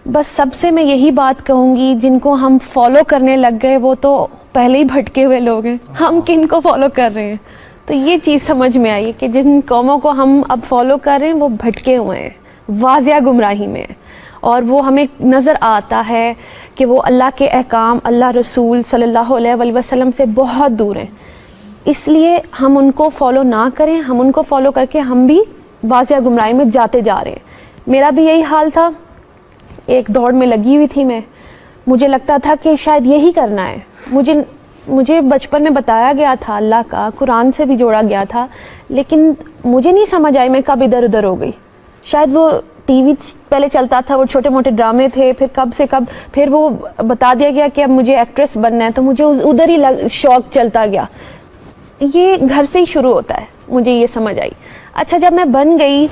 بس سب سے میں یہی بات کہوں گی، جن کو ہم فالو کرنے لگ گئے وہ تو پہلے ہی بھٹکے ہوئے لوگ ہیں، ہم کن کو فالو کر رہے ہیں؟ تو یہ چیز سمجھ میں آئی کہ جن قوموں کو ہم اب فالو کر رہے ہیں وہ بھٹکے ہوئے ہیں، واضح گمراہی میں ہیں، اور وہ ہمیں نظر آتا ہے کہ وہ اللہ کے احکام، اللہ رسول صلی اللہ علیہ وآلہ وسلم سے بہت دور ہیں۔ اس لیے ہم ان کو فالو نہ کریں، ہم ان کو فالو کر کے ہم بھی واضح گمراہی میں جاتے جا رہے ہیں۔ میرا بھی یہی حال تھا، ایک دوڑ میں لگی ہوئی تھی میں، مجھے لگتا تھا کہ شاید یہی کرنا ہے، مجھے بچپن میں بتایا گیا تھا اللہ کا، قرآن سے بھی جوڑا گیا تھا، لیکن مجھے نہیں سمجھ آئی میں کب ادھر ادھر ہو گئی۔ شاید وہ ٹی وی پہلے چلتا تھا، وہ چھوٹے موٹے ڈرامے تھے، پھر کب سے کب پھر وہ بتا دیا گیا کہ اب مجھے ایکٹریس بننا ہے، تو مجھے ادھر ہی شوق چلتا گیا۔ یہ گھر سے ہی شروع ہوتا ہے، مجھے یہ سمجھ آئی۔ اچھا جب میں بن گئی،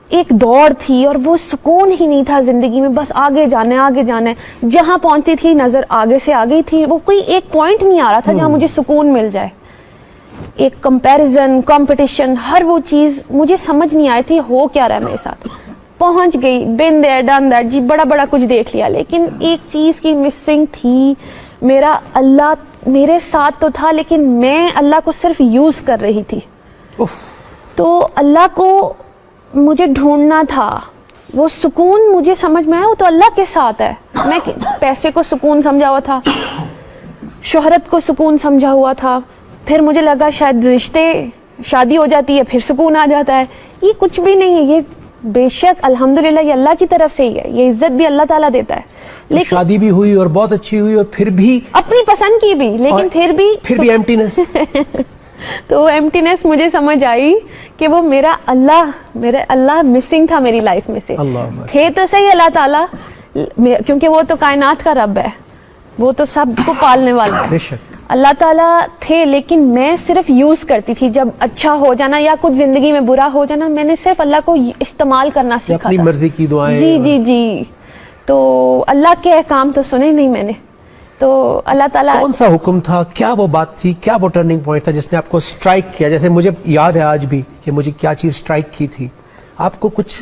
ایک دوڑ تھی اور وہ سکون ہی نہیں تھا زندگی میں، بس آگے جانا ہے آگے جانا ہے، جہاں پہنچتی تھی نظر آگے سے آگے تھی، وہ کوئی ایک پوائنٹ نہیں آ رہا تھا جہاں مجھے سکون مل جائے۔ ایک کمپیریزن، کمپٹیشن، ہر وہ چیز مجھے سمجھ نہیں آئی تھی ہو کیا رہا ہے میرے ساتھ۔ پہنچ گئی، بین دیر ڈن دیٹ، جی بڑا بڑا کچھ دیکھ لیا، لیکن ایک چیز کی مسنگ تھی، میرا اللہ میرے ساتھ تو تھا لیکن میں اللہ کو صرف یوز کر رہی تھی۔ تو اللہ کو مجھے ڈھونڈنا تھا، وہ سکون مجھے سمجھ میں آیا وہ تو اللہ کے ساتھ ہے۔ میں پیسے کو سکون سمجھا ہوا تھا، شہرت کو سکون سمجھا ہوا تھا، پھر مجھے لگا شاید رشتے، شادی ہو جاتی ہے پھر سکون آ جاتا ہے۔ یہ کچھ بھی نہیں ہے، یہ بے شک الحمدللہ یہ اللہ کی طرف سے ہی ہے، یہ عزت بھی اللہ تعالیٰ دیتا ہے۔ لیکن شادی بھی ہوئی اور بہت اچھی ہوئی، اور پھر بھی اپنی پسند کی بھی، لیکن پھر بھی ایمٹینس۔ تو ایمٹینس مجھے سمجھ آئی کہ وہ میرا اللہ مسنگ تھا میری لائف میں سے۔ تھے تو صحیح اللہ تعالیٰ، کیونکہ وہ تو کائنات کا رب ہے، وہ تو سب کو پالنے والا ہے، اللہ تعالیٰ تھے، لیکن میں صرف یوز کرتی تھی۔ جب اچھا ہو جانا یا کچھ زندگی میں برا ہو جانا، میں نے صرف اللہ کو استعمال کرنا سیکھا تھا، اپنی مرضی کی دعائیں۔ جی تو اللہ کے احکام تو سنے نہیں میں نے۔ تو اللہ تعالیٰ کون سا حکم تھا، کیا وہ بات تھی، کیا وہ ٹرننگ پوائنٹ تھا جس نے آپ کو سٹرائک کیا؟ جیسے مجھے یاد ہے آج بھی کہ مجھے کیا چیز سٹرائک کی تھی، آپ کو کچھ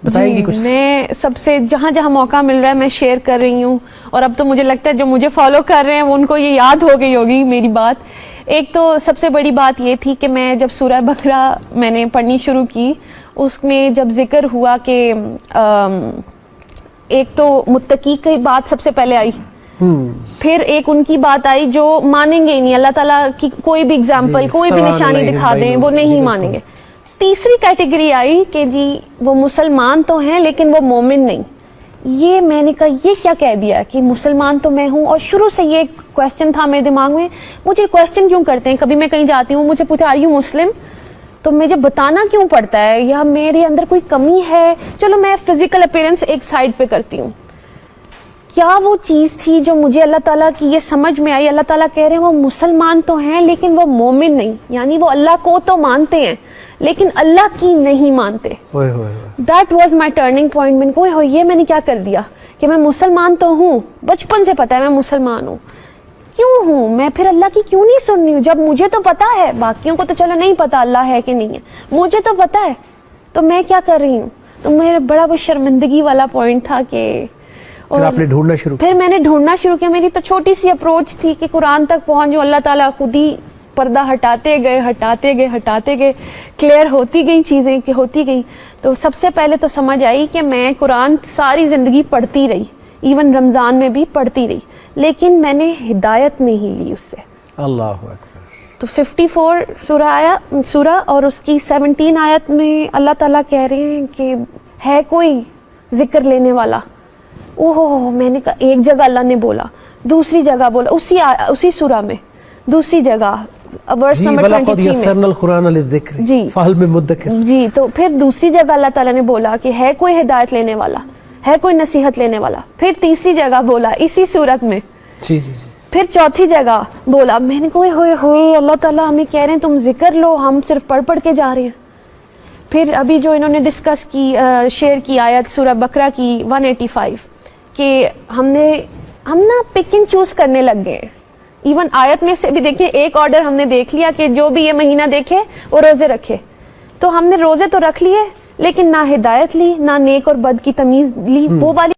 بتائیں گی؟ کچھ میں سب سے جہاں جہاں موقع مل رہا ہے میں شیئر کر رہی ہوں، اور اب تو مجھے لگتا ہے جو مجھے فالو کر رہے ہیں ان کو یہ یاد ہو گئی ہوگی میری بات۔ ایک تو سب سے بڑی بات یہ تھی کہ میں جب سورہ بقرہ میں نے پڑھنی شروع کی، اس میں جب ذکر ہوا کہ ایک تو متقی کی بات سب سے پہلے آئی، پھر ایک ان کی بات آئی جو مانیں گے ہی نہیں، اللہ تعالیٰ کی کوئی بھی اگزامپل، کوئی بھی نشانی دکھا دیں وہ نہیں مانیں گے۔ تیسری کیٹیگری آئی کہ جی وہ مسلمان تو ہیں لیکن وہ مومن نہیں۔ یہ میں نے کہا یہ کیا کہہ دیا کہ مسلمان تو میں ہوں، اور شروع سے یہ کویسچن تھا میرے دماغ میں، مجھے کویسچن کیوں کرتے ہیں؟ کبھی میں کہیں جاتی ہوں مجھے پوچھتے آر یو مسلم، تو مجھے بتانا کیوں پڑتا ہے، یا میرے اندر کوئی کمی ہے؟ چلو میں فزیکل اپیرنس ایک سائڈ پہ کرتی ہوں۔ کیا وہ چیز تھی جو مجھے اللہ تعالیٰ کی یہ سمجھ میں آئی، اللہ تعالیٰ کہہ رہے ہیں وہ مسلمان تو ہیں لیکن وہ مومن نہیں، یعنی وہ اللہ کو تو مانتے ہیں لیکن اللہ کی نہیں مانتے۔ That was my turning point. میں نے کہا یہ میں نے کیا کر دیا کہ میں مسلمان تو ہوں، بچپن سے پتا ہے میں مسلمان ہوں، کیوں ہوں میں پھر اللہ کی کیوں نہیں سن رہی ہوں جب مجھے تو پتا ہے؟ باقیوں کو تو چلو نہیں پتا اللہ ہے کہ نہیں ہے، مجھے تو پتا ہے، تو میں کیا کر رہی ہوں؟ تو میرا بڑا وہ شرمندگی والا پوائنٹ تھا کہ پھر آپ نے ڈھونڈنا شروع کیا؟ پھر میں نے ڈھونڈنا شروع کیا۔ میری تو چھوٹی سی اپروچ تھی کہ قرآن تک پہنچ جو، اللہ تعالیٰ خود ہی پردہ ہٹاتے گئے، کلیئر ہوتی گئی چیزیں کہ ہوتی گئی۔ تو سب سے پہلے تو سمجھ آئی کہ میں قرآن ساری زندگی پڑھتی رہی، ایون رمضان میں بھی پڑھتی رہی، لیکن میں نے ہدایت نہیں لی اس سے۔ اللہ اکبر۔ تو 54 سورہ اور اس کی 17 آیت میں اللہ تعالیٰ کہہ رہے ہیں کہ ہے کوئی ذکر لینے والا؟ میں نے کہا ایک جگہ اللہ نے بولا، دوسری جگہ بولا اسی سورہ میں، دوسری جگہ ورس نمبر 23 جی، تو پھر دوسری جگہ اللہ تعالیٰ نے بولا کہ ہے کوئی ہدایت لینے والا، ہے کوئی نصیحت لینے والا، پھر تیسری جگہ بولا اسی صورت میں، پھر چوتھی جگہ بولا۔ میں نے کہا ہوئے اللہ تعالیٰ ہمیں کہہ رہے ہیں تم ذکر لو، ہم صرف پڑھ کے جا رہے ہیں۔ پھر ابھی جو انہوں نے ڈسکس کی شیئر کی آیت سورہ بقرہ کی 185 کہ ہم نا پک اینڈ چوز کرنے لگ گئے ہیں۔ ایون آیت میں سے بھی دیکھیں ایک آرڈر ہم نے دیکھ لیا کہ جو بھی یہ مہینہ دیکھے وہ روزے رکھے، تو ہم نے روزے تو رکھ لیے لیکن نہ ہدایت لی، نہ نیک اور بد کی تمیز لی، وہ والی